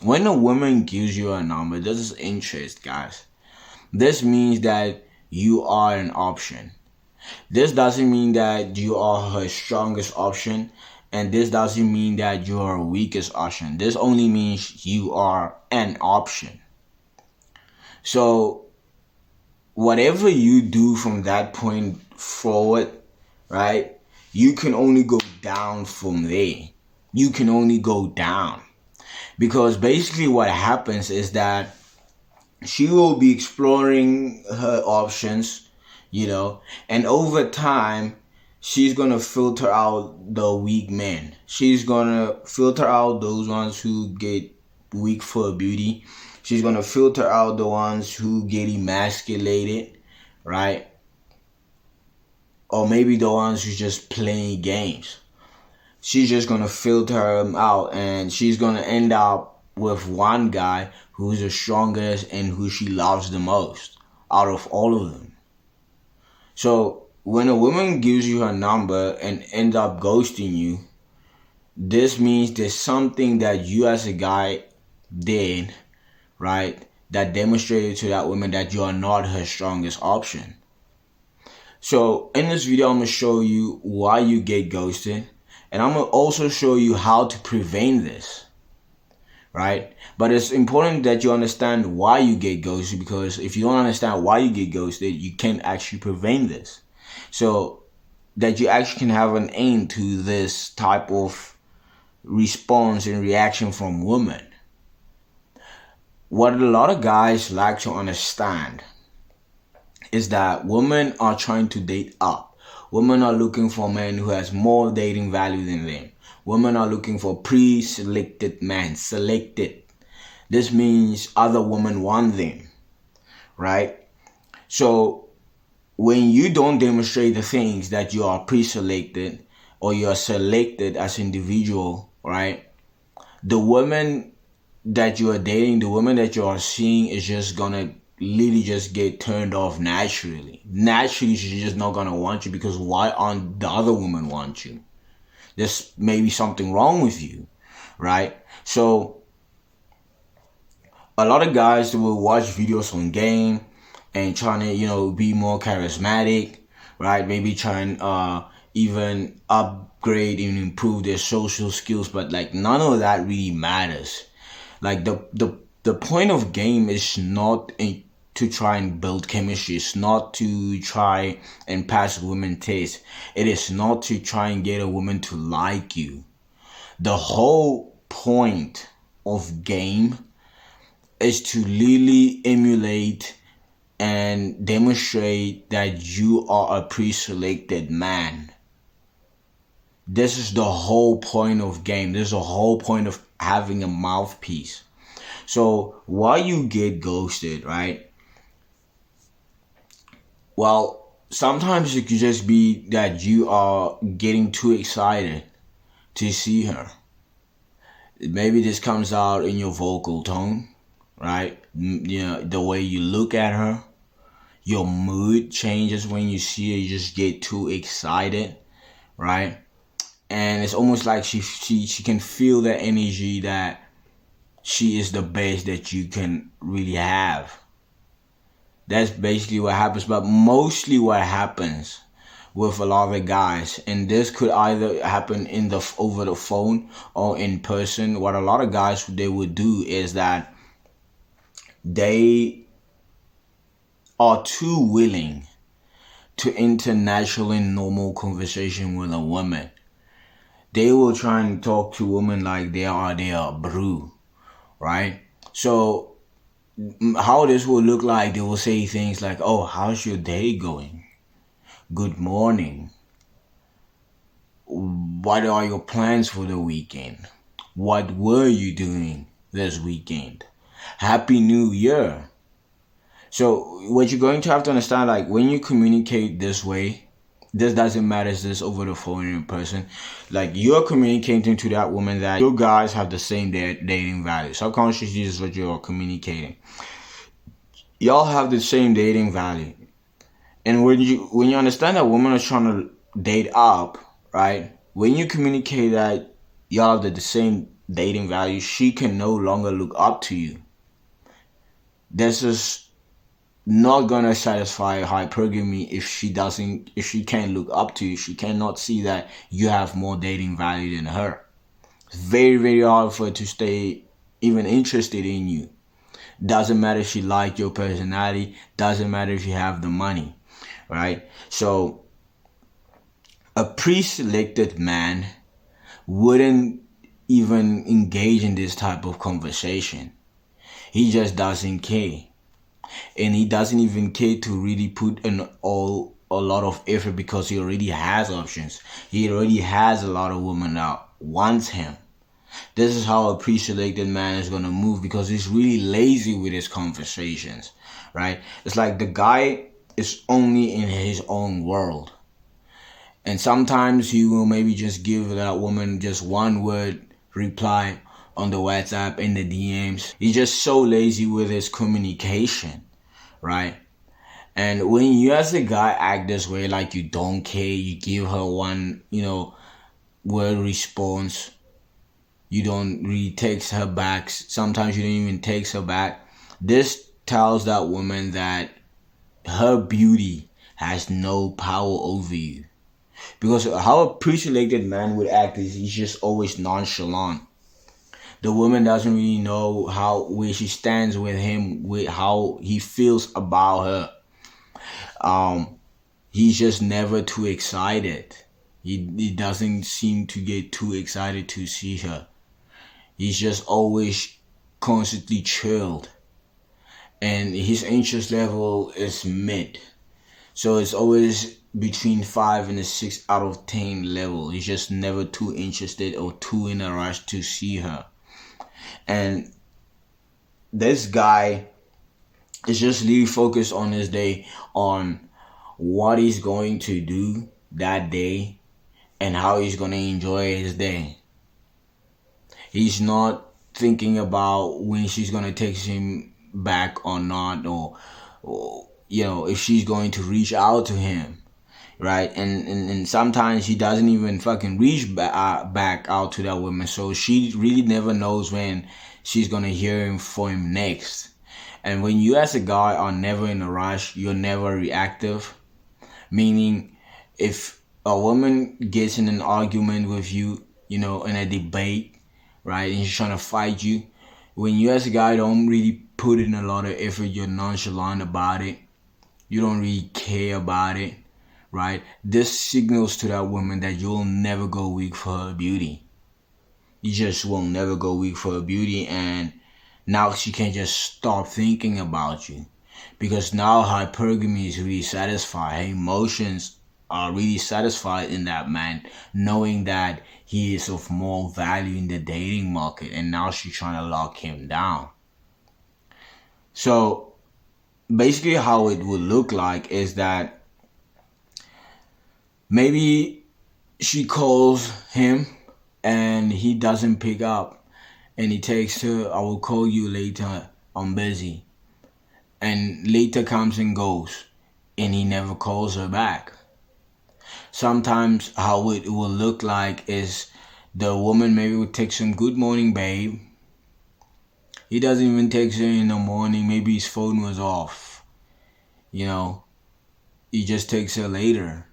When a woman gives you a number, this is interest, guys. This means that you are an option. This doesn't mean that you are her strongest option, and this doesn't mean that you are her weakest option. This only means you are an option. So, whatever you do from that point forward, right, you can only go down from there. You can only go down. Because basically, what happens is that she will be exploring her options, and over time, she's gonna filter out the weak men. She's gonna filter out those ones who get weak for beauty. She's gonna filter out the ones who get emasculated, right? Or maybe the ones who just playing games. She's just gonna filter them out, and she's gonna end up with one guy who's the strongest and who she loves the most out of all of them. So when a woman gives you her number and ends up ghosting you, this means there's something that you as a guy did, right, that demonstrated to that woman that you are not her strongest option. So in this video, I'm going to show you why you get ghosted, and I'm going to also show you how to prevent this, right? But it's important that you understand why you get ghosted, because if you don't understand why you get ghosted, you can't actually prevent this. So that you actually can have an end to this type of response and reaction from women. What a lot of guys like to understand is that women are trying to date up. Women are looking for men who has more dating value than them. Women are looking for pre-selected men. Selected. This means other women want them, right? So when you don't demonstrate the things that you are pre-selected or you are selected as individual, right? The women that you are dating, the women that you are seeing is just gonna literally just get turned off naturally. Naturally, she's just not gonna want you, because why aren't the other women want you? There's maybe something wrong with you, right? So a lot of guys will watch videos on game and trying to, be more charismatic, right? Maybe trying even upgrade and improve their social skills, but like none of that really matters. Like the point of game is not to try and build chemistry. It's not to try and pass a woman taste. It is not to try and get a woman to like you. The whole point of game is to really emulate and demonstrate that you are a pre-selected man. This is the whole point of game. This is the whole point of having a mouthpiece. So why you get ghosted, right? Well, sometimes it could just be that you are getting too excited to see her. Maybe this comes out in your vocal tone, right? The way you look at her. Your mood changes when you see her. You just get too excited, right? And it's almost like she can feel that energy that she is the best that you can really have. That's basically what happens. But mostly what happens with a lot of the guys, and this could either happen over the phone or in person. What a lot of guys they would do is that they are too willing to enter natural and normal conversation with a woman. They will try and talk to women like they are their brew, right? So how this will look like, they will say things like, oh, how's your day going? Good morning. What are your plans for the weekend? What were you doing this weekend? Happy New Year. So what you're going to have to understand, like when you communicate this way, this doesn't matter if this over the phone or in person. Like you're communicating to that woman that you guys have the same dating value. Subconsciously, this is what you're communicating. Y'all have the same dating value. And when you understand that women are trying to date up, right? When you communicate that y'all have the same dating value, she can no longer look up to you. This is not gonna satisfy hypergamy if she can't look up to you. She cannot see that you have more dating value than her. It's very, very hard for her to stay even interested in you. Doesn't matter if she likes your personality, doesn't matter if you have the money, right? So a pre-selected man wouldn't even engage in this type of conversation. He just doesn't care. And he doesn't even care to really put in a lot of effort because he already has options. He already has a lot of women that wants him. This is how a pre-selected man is gonna move because he's really lazy with his conversations, right? It's like the guy is only in his own world. And sometimes he will maybe just give that woman just one word reply on the WhatsApp in the DMs. He's just so lazy with his communication, right? And when you as a guy act this way, like you don't care, you give her one, word response, you don't really text her back, sometimes you don't even text her back. This tells that woman that her beauty has no power over you. Because how a pre-selected man would act is he's just always nonchalant. The woman doesn't really know where she stands with him, with how he feels about her. He's just never too excited. He doesn't seem to get too excited to see her. He's just always constantly chilled. And his interest level is mid. So it's always between 5 and a 6 out of 10 level. He's just never too interested or too in a rush to see her. And this guy is just really focused on his day, on what he's going to do that day and how he's going to enjoy his day. He's not thinking about when she's going to text him back or not, or if she's going to reach out to him, right? And sometimes he doesn't even fucking reach back out to that woman, so she really never knows when she's gonna hear him for him next. And when you as a guy are never in a rush, you're never reactive, meaning if a woman gets in an argument with you, in a debate, right, and she's trying to fight you, when you as a guy don't really put in a lot of effort, you're nonchalant about it, you don't really care about it, right? This signals to that woman that you'll never go weak for her beauty. You just will never go weak for her beauty, and now she can just stop thinking about you. Because now hypergamy is really satisfied. Her emotions are really satisfied in that man, knowing that he is of more value in the dating market, and now she's trying to lock him down. So basically how it would look like is that maybe she calls him and he doesn't pick up, and he texts her, "I will call you later, I'm busy." And later comes and goes, and he never calls her back. Sometimes how it will look like is the woman maybe would text him, "Good morning, babe." He doesn't even text her in the morning. Maybe his phone was off. He just texts her later.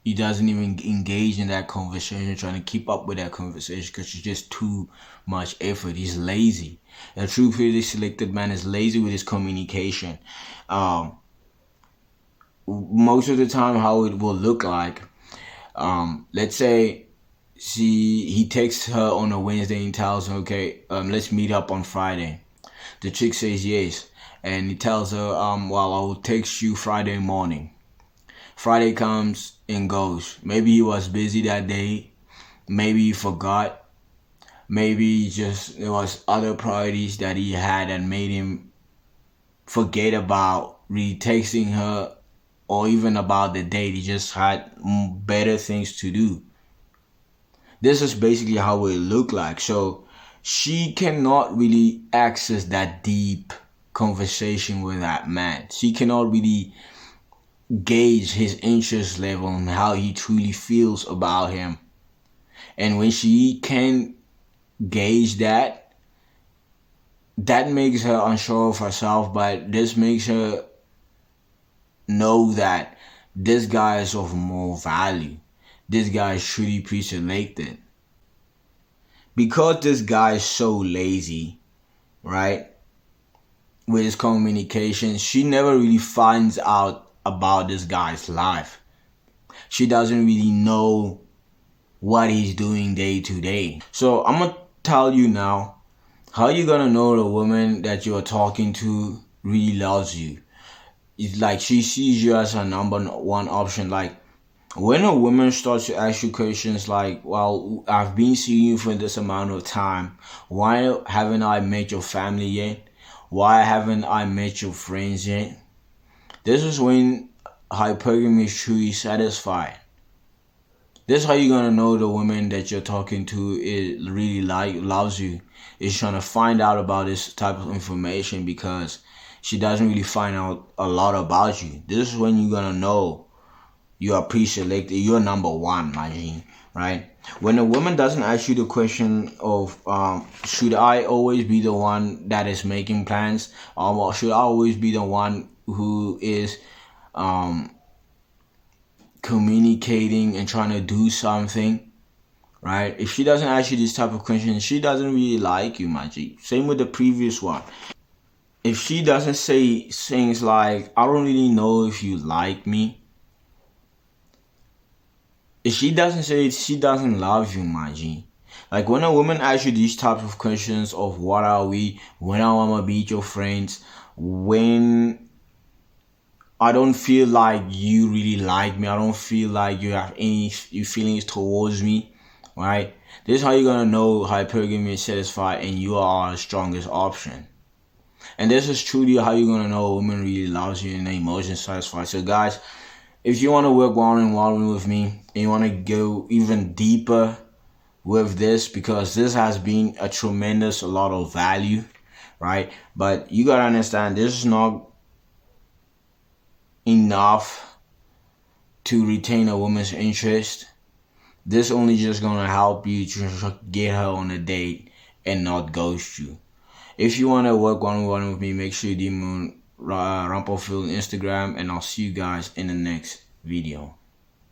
He doesn't even engage in that conversation, trying to keep up with that conversation because it's just too much effort. He's lazy. A true pre-selected man is lazy with his communication. Most of the time, how it will look like, let's say he texts her on a Wednesday and tells her, "Okay, let's meet up on Friday." The chick says yes, and he tells her, "Well, I will text you Friday morning." Friday comes and goes. Maybe he was busy that day. Maybe he forgot. Maybe there was other priorities that he had and made him forget about retexting her or even about the date. He just had better things to do. This is basically how it looked like. So she cannot really access that deep conversation with that man. She cannot really gauge his interest level and how he truly feels about him. And when she can gauge that, that makes her unsure of herself, but this makes her know that this guy is of more value. This guy is truly pre-selected. Because this guy is so lazy, right, with his communication, she never really finds out about this guy's life. She doesn't really know what he's doing day to day. So I'm gonna tell you now how you gonna know the woman that you're talking to really loves you. It's like she sees you as her number one option. Like when a woman starts to ask you questions like, well, I've been seeing you for this amount of time. Why haven't I met your family yet? Why haven't I met your friends yet? This is when hypergamy is truly satisfied. This is how you're gonna know the woman that you're talking to is really loves you. Is trying to find out about this type of information because she doesn't really find out a lot about you. This is when you're gonna know you are pre-selected. You're number one, my G, right? When a woman doesn't ask you the question of should I always be the one that is making plans, or should I always be the one who is communicating and trying to do something, right? If she doesn't ask you this type of question, she doesn't really like you, my G. Same with the previous one. If she doesn't say things like, I don't really know if you like me. If she doesn't say it, she doesn't love you, my G. Like when a woman asks you these types of questions of what are we, when I wanna be your friends, when I don't feel like you really like me, I don't feel like you have any feelings towards me, right? This is how you're gonna know hypergamy is satisfied and you are the strongest option. And this is truly how you're gonna know a woman really loves you and the emotions satisfied. So guys, if you want to work one-on-one with me and you want to go even deeper with this, because this has been a tremendous lot of value, right? But you gotta understand this is not enough to retain a woman's interest. This only just gonna help you to get her on a date and not ghost you. If you want to work one-on-one with me, make sure you DM Rumplefield on Instagram, and I'll see you guys in the next video.